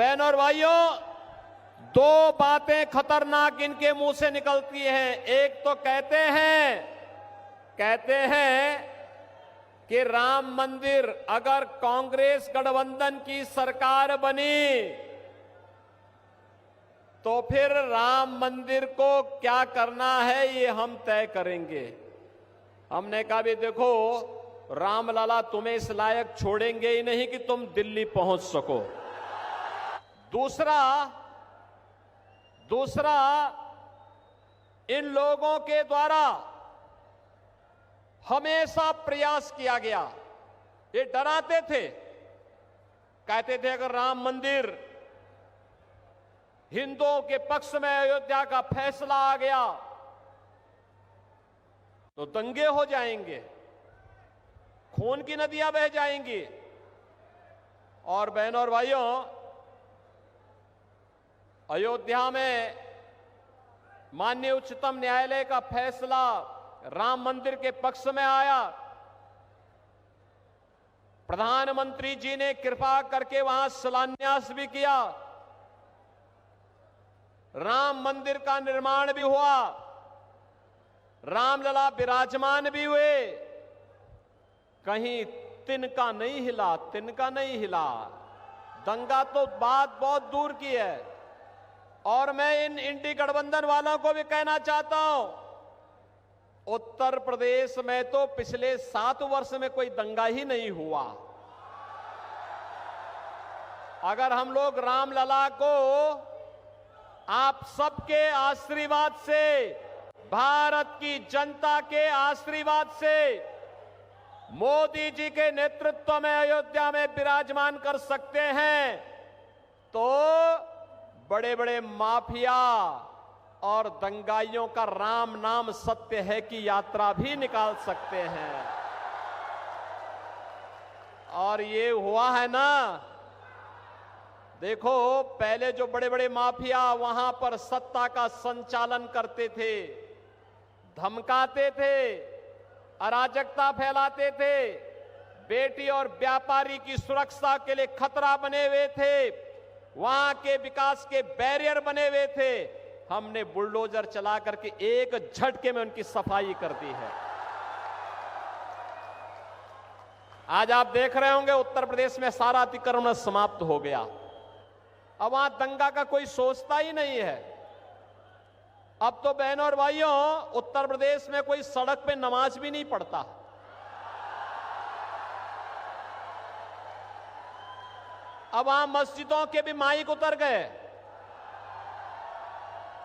बहनों और भाइयों, दो बातें खतरनाक इनके मुंह से निकलती हैं। एक तो कहते हैं कि राम मंदिर अगर कांग्रेस गठबंधन की सरकार बनी तो फिर राम मंदिर को क्या करना है ये हम तय करेंगे। हमने कहा भी देखो रामलला तुम्हें इस लायक छोड़ेंगे ही नहीं कि तुम दिल्ली पहुंच सको। दूसरा इन लोगों के द्वारा हमेशा प्रयास किया गया, ये डराते थे, कहते थे अगर राम मंदिर हिंदुओं के पक्ष में अयोध्या का फैसला आ गया तो दंगे हो जाएंगे, खून की नदियां बह जाएंगी। और बहनों और भाइयों, अयोध्या में माननीय उच्चतम न्यायालय का फैसला राम मंदिर के पक्ष में आया। प्रधानमंत्री जी ने कृपा करके वहां शिलान्यास भी किया, राम मंदिर का निर्माण भी हुआ, रामलला विराजमान भी हुए। कहीं तिनका नहीं हिला। दंगा तो बात बहुत दूर की है। और मैं इन इंडी गठबंधन वालों को भी कहना चाहता हूं, उत्तर प्रदेश में तो पिछले 7 वर्ष में कोई दंगा ही नहीं हुआ। अगर हम लोग रामलला को आप सबके आशीर्वाद से, भारत की जनता के आशीर्वाद से, मोदी जी के नेतृत्व में अयोध्या में विराजमान कर सकते हैं तो बड़े बड़े माफिया और दंगाइयों का राम नाम सत्य है की यात्रा भी निकाल सकते हैं। और ये हुआ है ना, देखो पहले जो बड़े बड़े माफिया वहां पर सत्ता का संचालन करते थे, धमकाते थे, अराजकता फैलाते थे, बेटी और व्यापारी की सुरक्षा के लिए खतरा बने हुए थे, वहां के विकास के बैरियर बने हुए थे, हमने बुलडोजर चला करके एक झटके में उनकी सफाई कर दी है। आज आप देख रहे होंगे उत्तर प्रदेश में सारा अतिक्रमण समाप्त हो गया। अब वहां दंगा का कोई सोचता ही नहीं है। अब तो बहनों और भाइयों, उत्तर प्रदेश में कोई सड़क पे नमाज भी नहीं पढ़ता। अब वहां मस्जिदों के भी माइक उतर गए।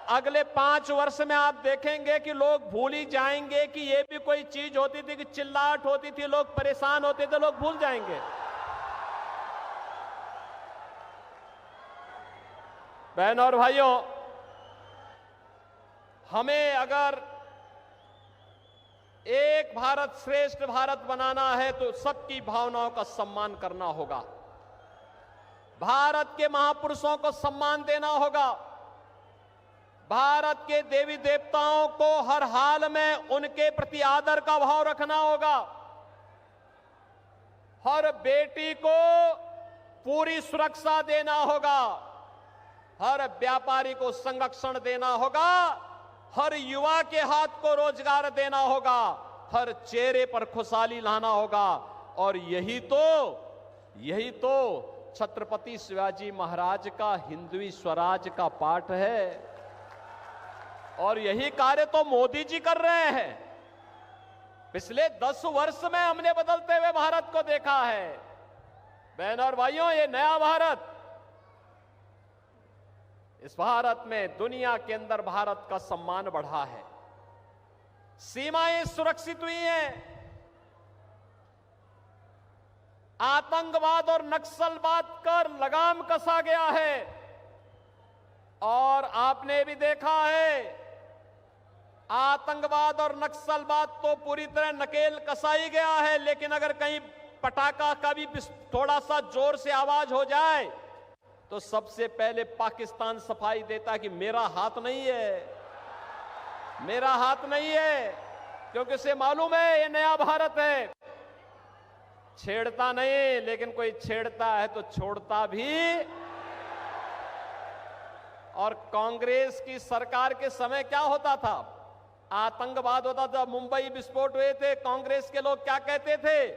अगले 5 वर्ष में आप देखेंगे कि लोग भूल ही जाएंगे कि ये भी कोई चीज होती थी, कि चिल्लाहट होती थी, लोग परेशान होते थे, लोग भूल जाएंगे। बहनों और भाइयों, हमें अगर एक भारत श्रेष्ठ भारत बनाना है तो सबकी भावनाओं का सम्मान करना होगा, भारत के महापुरुषों को सम्मान देना होगा, भारत के देवी देवताओं को हर हाल में उनके प्रति आदर का भाव रखना होगा, हर बेटी को पूरी सुरक्षा देना होगा, हर व्यापारी को संरक्षण देना होगा, हर युवा के हाथ को रोजगार देना होगा, हर चेहरे पर खुशहाली लाना होगा। और यही तो छत्रपति शिवाजी महाराज का हिंदवी स्वराज का पाठ है। और यही कार्य तो मोदी जी कर रहे हैं। पिछले 10 वर्ष में हमने बदलते हुए भारत को देखा है। बहनों और भाइयों, ये नया भारत, इस भारत में दुनिया के अंदर भारत का सम्मान बढ़ा है, सीमाएं सुरक्षित हुई हैं, आतंकवाद और नक्सलवाद पर लगाम कसा गया है। और आपने भी देखा है, आतंकवाद और नक्सलवाद तो पूरी तरह नकेल कसाई गया है, लेकिन अगर कहीं पटाखा का भी थोड़ा सा जोर से आवाज हो जाए तो सबसे पहले पाकिस्तान सफाई देता कि मेरा हाथ नहीं है, मेरा हाथ नहीं है, क्योंकि उसे मालूम है ये नया भारत है। छेड़ता नहीं, लेकिन कोई छेड़ता है तो छोड़ता भी और कांग्रेस की सरकार के समय क्या होता था? आतंकवाद होता था। मुंबई विस्फोट हुए थे, कांग्रेस के लोग क्या कहते थे?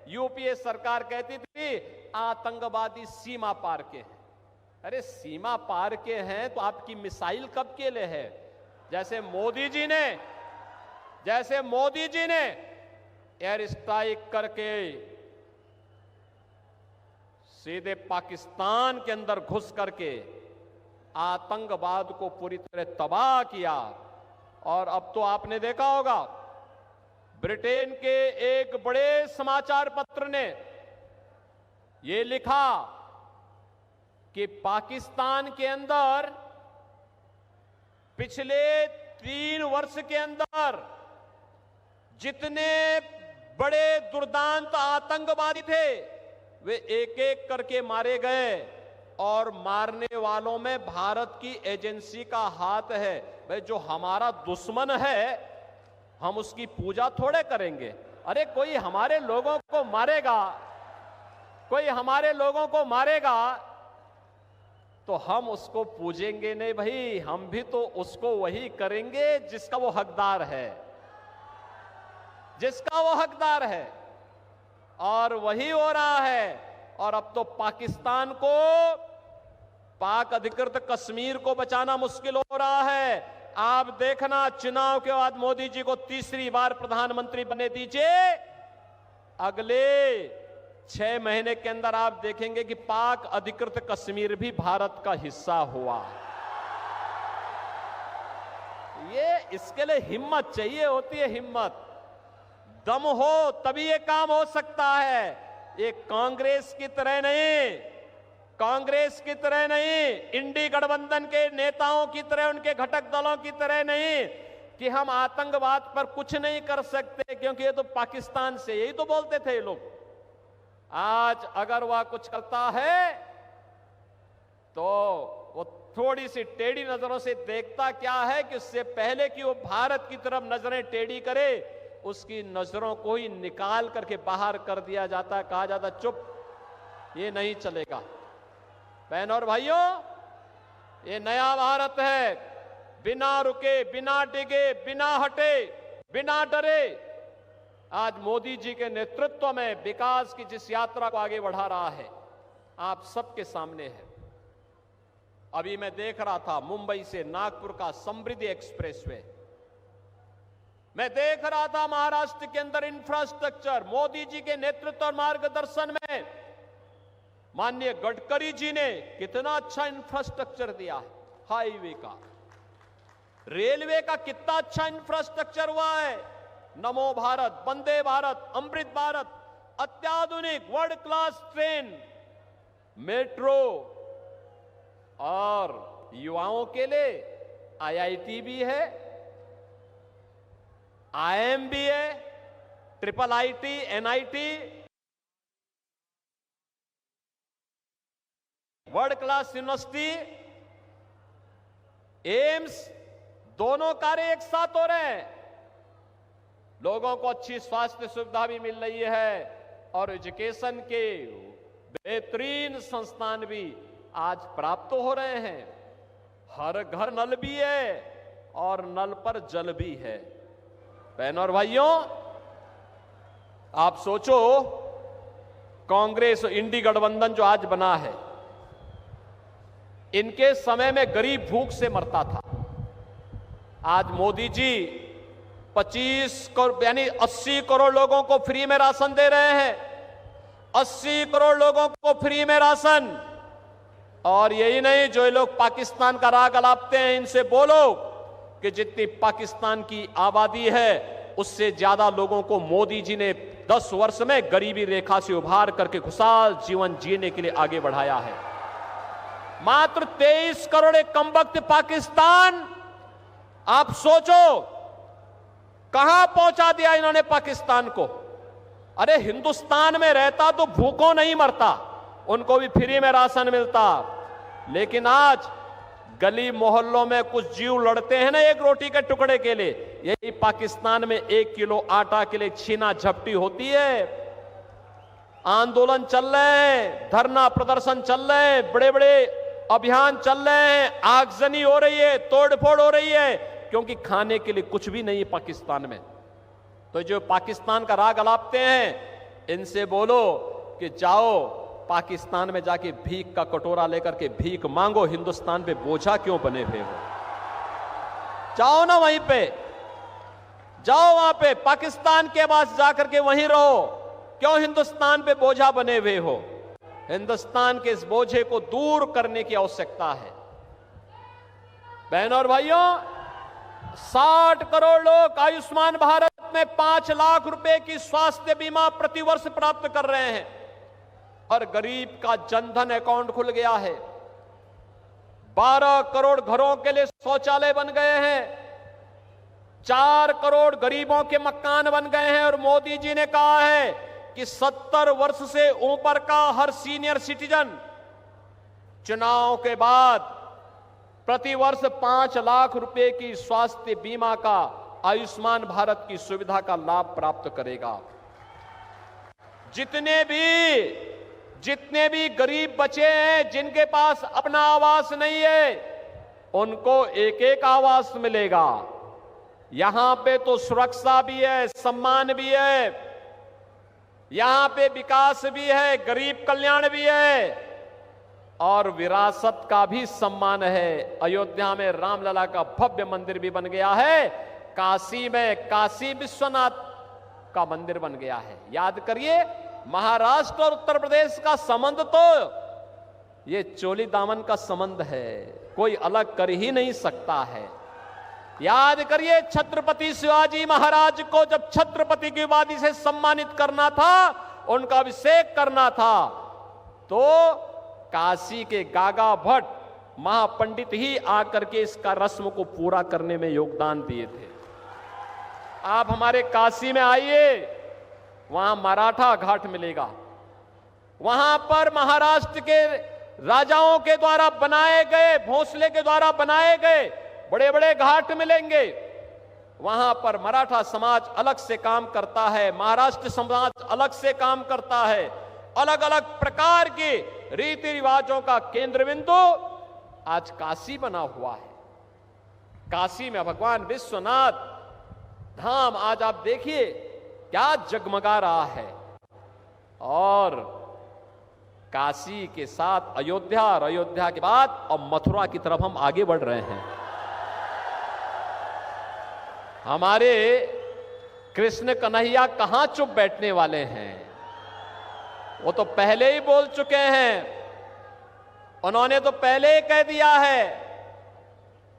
यूपीए सरकार कहती थी आतंकवादी सीमा पार के हैं। अरे सीमा पार के हैं तो आपकी मिसाइल कब के लिए है? जैसे मोदी जी ने एयर स्ट्राइक करके सीधे पाकिस्तान के अंदर घुस करके आतंकवाद को पूरी तरह तबाह किया। और अब तो आपने देखा होगा ब्रिटेन के एक बड़े समाचार पत्र ने यह लिखा कि पाकिस्तान के अंदर पिछले 3 वर्ष के अंदर जितने बड़े दुर्दांत आतंकवादी थे वे एक एक करके मारे गए और मारने वालों में भारत की एजेंसी का हाथ है। भाई जो हमारा दुश्मन है हम उसकी पूजा थोड़े करेंगे। अरे कोई हमारे लोगों को मारेगा तो हम उसको पूजेंगे नहीं भाई, हम भी तो उसको वही करेंगे जिसका वो हकदार है, और वही हो रहा है। और अब तो पाकिस्तान को, पाक अधिकृत कश्मीर को बचाना मुश्किल हो रहा है। आप देखना चुनाव के बाद मोदी जी को तीसरी बार प्रधानमंत्री बनने दीजिए, अगले 6 महीने के अंदर आप देखेंगे कि पाक अधिकृत कश्मीर भी भारत का हिस्सा हुआ। ये इसके लिए हिम्मत चाहिए होती है, हिम्मत, दम हो तभी ये काम हो सकता है। ये कांग्रेस की तरह नहीं, इंडी गठबंधन के नेताओं की तरह, उनके घटक दलों की तरह नहीं कि हम आतंकवाद पर कुछ नहीं कर सकते क्योंकि ये तो पाकिस्तान से, यही तो बोलते थे ये लोग। आज अगर वह कुछ करता है तो वो थोड़ी सी टेढ़ी नजरों से देखता क्या है कि उससे पहले कि वो भारत की तरफ नजरें टेढ़ी करे, उसकी नजरों को ही निकाल करके बाहर कर दिया जाता, कहा जाता चुप, ये नहीं चलेगा। बहनों और भाइयों, ये नया भारत है, बिना रुके, बिना डिगे, बिना हटे, बिना डरे आज मोदी जी के नेतृत्व में विकास की जिस यात्रा को आगे बढ़ा रहा है आप सबके सामने है। अभी मैं देख रहा था मुंबई से नागपुर का समृद्धि एक्सप्रेसवे, मैं देख रहा था महाराष्ट्र के अंदर इंफ्रास्ट्रक्चर मोदी जी के नेतृत्व और मार्गदर्शन में माननीय गडकरी जी ने कितना अच्छा इंफ्रास्ट्रक्चर दिया है। हाईवे का, रेलवे का कितना अच्छा इंफ्रास्ट्रक्चर हुआ है। नमो भारत, वंदे भारत, अमृत भारत, अत्याधुनिक वर्ल्ड क्लास ट्रेन, मेट्रो, और युवाओं के लिए आईआईटी भी है, आईएम भी है, triple IT, NIT, world class university, AIIMS, दोनों कार्य एक साथ हो रहे हैं। लोगों को अच्छी स्वास्थ्य सुविधा भी मिल रही है और एजुकेशन के बेहतरीन संस्थान भी आज प्राप्त हो रहे हैं। हर घर नल भी है और नल पर जल भी है। बहनों और भाइयों, आप सोचो कांग्रेस इंडी गठबंधन जो आज बना है, इनके समय में गरीब भूख से मरता था। आज मोदी जी 25 करोड़ यानी 80 करोड़ लोगों को फ्री में राशन दे रहे हैं। 80 करोड़ लोगों को फ्री में राशन। और यही नहीं, जो ये लोग पाकिस्तान का राग अलापते हैं, इनसे बोलो कि जितनी पाकिस्तान की आबादी है उससे ज्यादा लोगों को मोदी जी ने 10 वर्ष में गरीबी रेखा से उभार करके खुशहाल जीवन जीने के लिए आगे बढ़ाया है। मात्र 23 करोड़ एक कमबख्त पाकिस्तान, आप सोचो कहां पहुंचा दिया इन्होंने पाकिस्तान को। अरे हिंदुस्तान में रहता तो भूखों नहीं मरता, उनको भी फ्री में राशन मिलता। लेकिन आज गली मोहल्लों में कुछ जीव लड़ते हैं ना एक रोटी के टुकड़े के लिए, यही पाकिस्तान में 1 किलो आटा के लिए छीना झपटी होती है। आंदोलन चल रहे हैं, धरना प्रदर्शन चल रहे हैं, बड़े बड़े अभियान चल रहे हैं, आगजनी हो रही है, तोड़फोड़ हो रही है, क्योंकि खाने के लिए कुछ भी नहीं है पाकिस्तान में। तो जो पाकिस्तान का राग अलापते हैं, इनसे बोलो कि जाओ पाकिस्तान में जाके भीख का कटोरा लेकर के भीख मांगो, हिंदुस्तान पे बोझा क्यों बने हुए हो? जाओ ना वहीं पे, जाओ वहां पे पाकिस्तान के पास जाकर के वहीं रहो, क्यों हिंदुस्तान पे बोझा बने हुए हो? हिंदुस्तान के इस बोझे को दूर करने की आवश्यकता है। बहनों और भाइयों, 60 करोड़ लोग आयुष्मान भारत में 5 लाख रुपए की स्वास्थ्य बीमा प्रतिवर्ष प्राप्त कर रहे हैं। हर गरीब का जनधन अकाउंट खुल गया है। 12 करोड़ घरों के लिए शौचालय बन गए हैं। 4 करोड़ गरीबों के मकान बन गए हैं। और मोदी जी ने कहा है कि 70 वर्ष से ऊपर का हर सीनियर सिटीजन चुनाव के बाद प्रतिवर्ष 5 लाख रुपए की स्वास्थ्य बीमा का, आयुष्मान भारत की सुविधा का लाभ प्राप्त करेगा। जितने भी गरीब बचे हैं, जिनके पास अपना आवास नहीं है, उनको एक एक आवास मिलेगा। यहां पे तो सुरक्षा भी है, सम्मान भी है, यहां पे विकास भी है, गरीब कल्याण भी है और विरासत का भी सम्मान है। अयोध्या में रामलला का भव्य मंदिर भी बन गया है। काशी में काशी विश्वनाथ का मंदिर बन गया है। याद करिए, महाराष्ट्र और उत्तर प्रदेश का संबंध तो ये चोली दामन का संबंध है, कोई अलग कर ही नहीं सकता है। याद करिए, छत्रपति शिवाजी महाराज को जब छत्रपति की उपाधि से सम्मानित करना था, उनका अभिषेक करना था, तो काशी के गागा भट्ट महापंडित ही आकर के इसका रस्म को पूरा करने में योगदान दिए थे। आप हमारे काशी में आइए, वहां मराठा घाट मिलेगा। वहां पर महाराष्ट्र के राजाओं के द्वारा बनाए गए, भोंसले के द्वारा बनाए गए बड़े बड़े घाट मिलेंगे। वहां पर मराठा समाज अलग से काम करता है, महाराष्ट्र समाज अलग से काम करता है। अलग अलग प्रकार के रीति रिवाजों का केंद्र बिंदु आज काशी बना हुआ है। काशी में भगवान विश्वनाथ धाम आज आप देखिए क्या जगमगा रहा है। और काशी के साथ अयोध्या, और अयोध्या के बाद अब मथुरा की तरफ हम आगे बढ़ रहे हैं। हमारे कृष्ण कन्हैया कहां चुप बैठने वाले हैं, वो तो पहले ही बोल चुके हैं। उन्होंने तो पहले ही कह दिया है,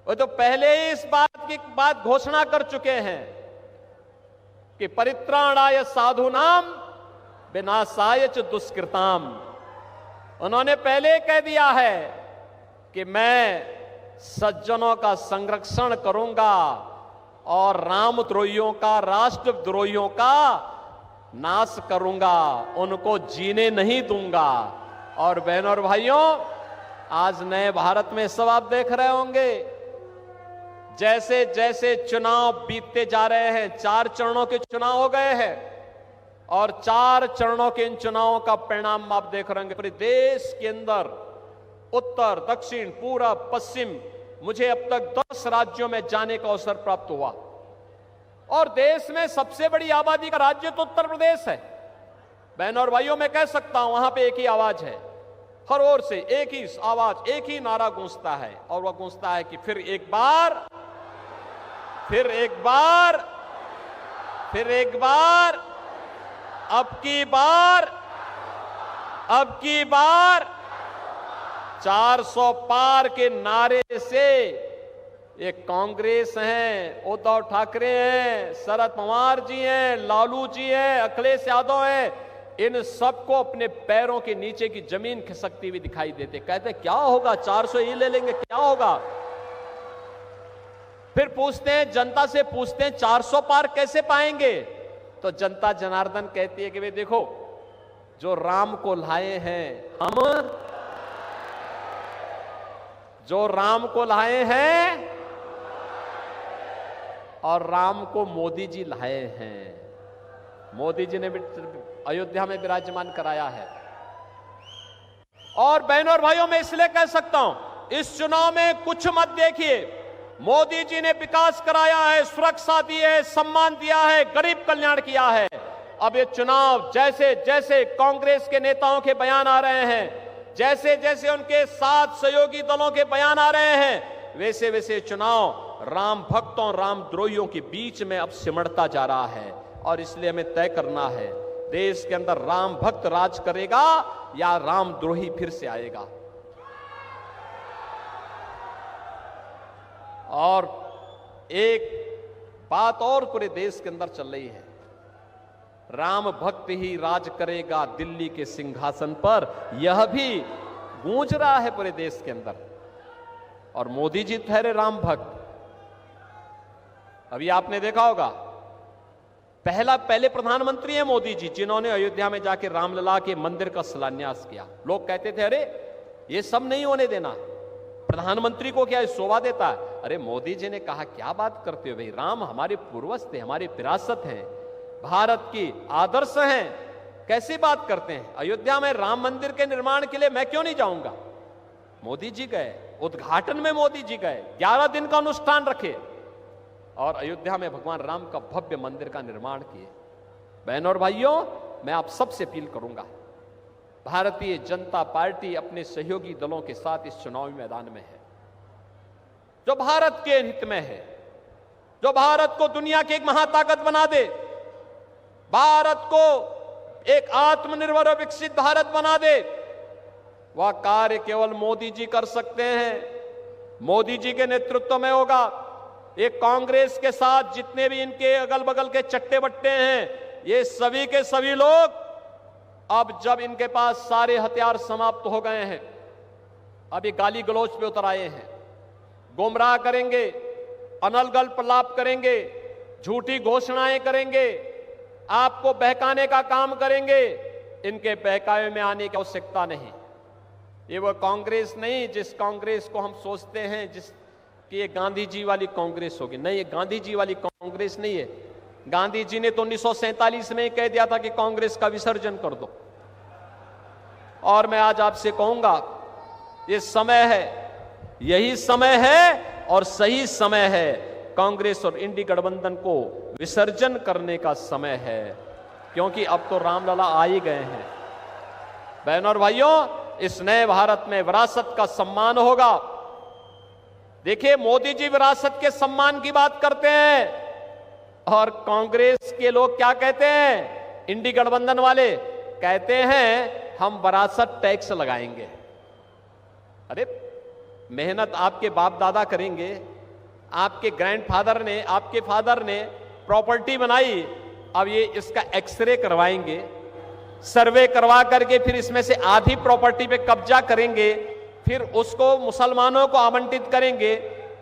वो तो पहले ही इस बात की घोषणा कर चुके हैं कि परित्राणाय साधूनाम विनाशाय च दुष्कृताम। उन्होंने पहले कह दिया है कि मैं सज्जनों का संरक्षण करूंगा और रामद्रोहियों का, राष्ट्रद्रोहियों का नाश करूंगा, उनको जीने नहीं दूंगा। और बहनों और भाइयों, आज नए भारत में सब आप देख रहे होंगे, जैसे जैसे चुनाव बीतते जा रहे हैं, 4 चरणों के चुनाव हो गए हैं और 4 चरणों के इन चुनावों का परिणाम आप देख रहे होंगे। पूरे देश के अंदर उत्तर, दक्षिण, पूरब, पश्चिम, मुझे अब तक 10 राज्यों में जाने का अवसर प्राप्त हुआ और देश में सबसे बड़ी आबादी का राज्य तो उत्तर प्रदेश है। बहनों और भाइयों, मैं कह सकता हूं वहां पे एक ही आवाज है, हर ओर से एक ही आवाज, एक ही नारा गूंजता है और वह गूंजता है कि फिर एक बार, फिर एक बार, फिर एक बार, अब की बार, अब की बार 400 पार के नारे से ये कांग्रेस हैं, उद्धव ठाकरे हैं, शरद पवार जी हैं, लालू जी हैं, अखिलेश यादव हैं, इन सबको अपने पैरों के नीचे की जमीन खिसकती हुई दिखाई देते। कहते क्या होगा, 400 ही ले लेंगे, क्या होगा। फिर पूछते हैं, जनता से पूछते हैं 400 पार कैसे पाएंगे, तो जनता जनार्दन कहती है कि भाई देखो, जो राम को लाए हैं हम, जो राम को लाए हैं और राम को मोदी जी लाए हैं। मोदी जी ने भी अयोध्या में विराजमान कराया है और बहनों और भाइयों, मैं इसलिए कह सकता हूं, इस चुनाव में कुछ मत देखिए। मोदी जी ने विकास कराया है, सुरक्षा दी है, सम्मान दिया है, गरीब कल्याण किया है। अब ये चुनाव जैसे जैसे कांग्रेस के नेताओं के बयान आ रहे हैं, जैसे जैसे उनके साथ सहयोगी दलों के बयान आ रहे हैं, वैसे वैसे चुनाव राम भक्तों, राम द्रोहियों के बीच में अब सिमटता जा रहा है। और इसलिए हमें तय करना है, देश के अंदर राम भक्त राज करेगा या राम द्रोही फिर से आएगा। और एक बात और पूरे देश के अंदर चल रही है, राम भक्त ही राज करेगा दिल्ली के सिंहासन पर, यह भी गूंज रहा है पूरे देश के अंदर। और मोदी जी ठहरे राम भक्त। अभी आपने देखा होगा, पहले प्रधानमंत्री हैं मोदी जी, जिन्होंने अयोध्या में जाके रामलला के मंदिर का शिलान्यास किया। लोग कहते थे अरे ये सब नहीं होने देना, प्रधानमंत्री को क्या शोभा देता है। अरे मोदी जी ने कहा क्या बात करते हो भाई, राम हमारे पूर्वज थे, हमारी विरासत है, भारत की आदर्श हैं, कैसी बात करते हैं। अयोध्या में राम मंदिर के निर्माण के लिए मैं क्यों नहीं जाऊंगा। मोदी जी गए, उद्घाटन में मोदी जी गए, 11 दिन का अनुष्ठान रखे और अयोध्या में भगवान राम का भव्य मंदिर का निर्माण किए। बहनों और भाइयों, मैं आप सबसे अपील करूंगा, भारतीय जनता पार्टी अपने सहयोगी दलों के साथ इस चुनावी मैदान में है, जो भारत के हित में है, जो भारत को दुनिया की एक महाताकत बना दे, भारत को एक आत्मनिर्भर और विकसित भारत बना दे। वह कार्य केवल मोदी जी कर सकते हैं, मोदी जी के नेतृत्व में होगा। एक कांग्रेस के साथ जितने भी इनके अगल बगल के चट्टे बट्टे हैं, ये सभी के सभी लोग अब जब इनके पास सारे हथियार समाप्त हो गए हैं, अब ये गाली गलौज पे उतर आए हैं, गुमराह करेंगे, अनलगल प्रलाप करेंगे, झूठी घोषणाएं करेंगे, आपको बहकाने का काम करेंगे। इनके बहकावे में आने की आवश्यकता नहीं। ये वो कांग्रेस नहीं जिस कांग्रेस को हम सोचते हैं जिस कि ये गांधी जी वाली कांग्रेस होगी। नहीं, ये गांधी जी वाली कांग्रेस नहीं है। गांधी जी ने तो 1947 में कह दिया था कि कांग्रेस का विसर्जन कर दो। और मैं आज आपसे कहूंगा, ये समय है, यही समय है और सही समय है, कांग्रेस और इंडी गठबंधन को विसर्जन करने का समय है, क्योंकि अब तो रामलला आ ही गए हैं। बहनों और भाइयों, इस नए भारत में विरासत का सम्मान होगा। देखिए, मोदी जी विरासत के सम्मान की बात करते हैं और कांग्रेस के लोग क्या कहते हैं, इंडी गठबंधन वाले कहते हैं हम विरासत टैक्स लगाएंगे। अरे मेहनत आपके बाप दादा करेंगे, आपके ग्रैंडफादर ने, आपके फादर ने प्रॉपर्टी बनाई, अब ये इसका एक्सरे करवाएंगे, सर्वे करवा करके फिर इसमें से आधी प्रॉपर्टी पे कब्जा करेंगे, फिर उसको मुसलमानों को आवंटित करेंगे।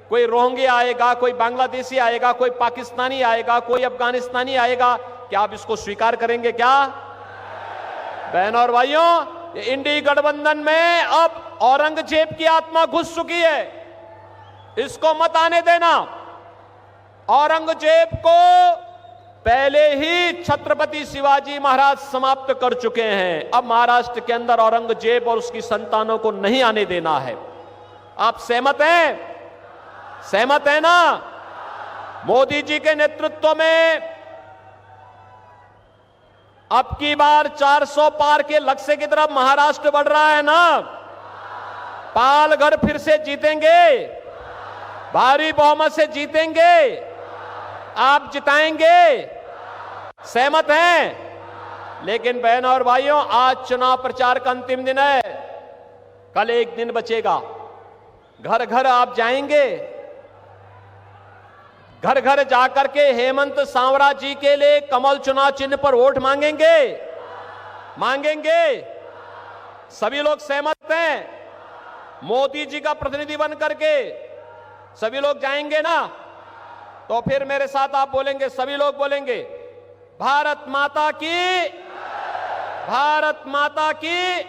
कोई रोहिंग्या आएगा, कोई बांग्लादेशी आएगा, कोई पाकिस्तानी आएगा, कोई अफगानिस्तानी आएगा, क्या आप इसको स्वीकार करेंगे क्या? बहनों और भाइयों, इंडी गठबंधन में अब औरंगजेब की आत्मा घुस चुकी है, इसको मत आने देना। औरंगजेब को पहले ही छत्रपति शिवाजी महाराज समाप्त कर चुके हैं। अब महाराष्ट्र के अंदर औरंगजेब और उसकी संतानों को नहीं आने देना है। आप सहमत हैं? सहमत है ना? मोदी जी के नेतृत्व में अब की बार 400 पार के लक्ष्य की तरफ महाराष्ट्र बढ़ रहा है ना? पालघर फिर से जीतेंगे, भारी बहुमत से जीतेंगे, आप जिताएंगे। सहमत हैं? लेकिन बहनों और भाइयों, आज चुनाव प्रचार का अंतिम दिन है, कल एक दिन बचेगा। घर घर आप जाएंगे, घर घर जाकर के हेमंत सांवरा जी के लिए कमल चुनाव चिन्ह पर वोट मांगेंगे? मांगेंगे? सभी लोग सहमत हैं? मोदी जी का प्रतिनिधि बन करके सभी लोग जाएंगे ना? तो फिर मेरे साथ आप बोलेंगे, सभी लोग बोलेंगे, भारत माता की, भारत माता की,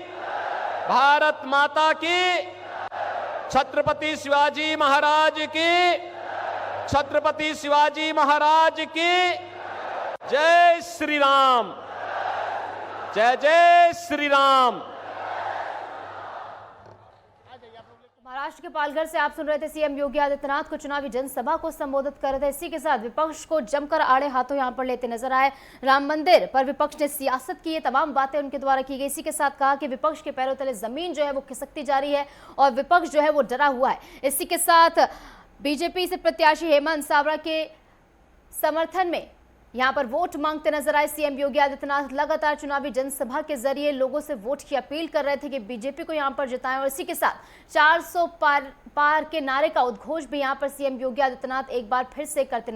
भारत माता की, छत्रपति शिवाजी महाराज की, छत्रपति शिवाजी महाराज की जय श्री राम, जय जय श्री राम। महाराष्ट्र के पालघर से आप सुन रहे थे सीएम योगी आदित्यनाथ को चुनावी जनसभा को संबोधित कर रहे थे। इसी के साथ विपक्ष को जमकर आड़े हाथों यहां पर लेते नजर आए। राम मंदिर पर विपक्ष ने सियासत की, ये तमाम बातें उनके द्वारा की गई। इसी के साथ कहा कि विपक्ष के पैरों तले जमीन जो है वो खिसकती जा रही है और विपक्ष जो है वो डरा हुआ है। इसी के साथ बीजेपी से प्रत्याशी हेमंत सावरा के समर्थन में यहां पर वोट मांगते नजर आए सीएम योगी आदित्यनाथ। लगातार चुनावी जनसभा के जरिए लोगों से वोट की अपील कर रहे थे कि बीजेपी को यहां पर जिताएं और इसी के साथ 400 पार के नारे का उद्घोष भी यहां पर सीएम योगी आदित्यनाथ एक बार फिर से करते नजर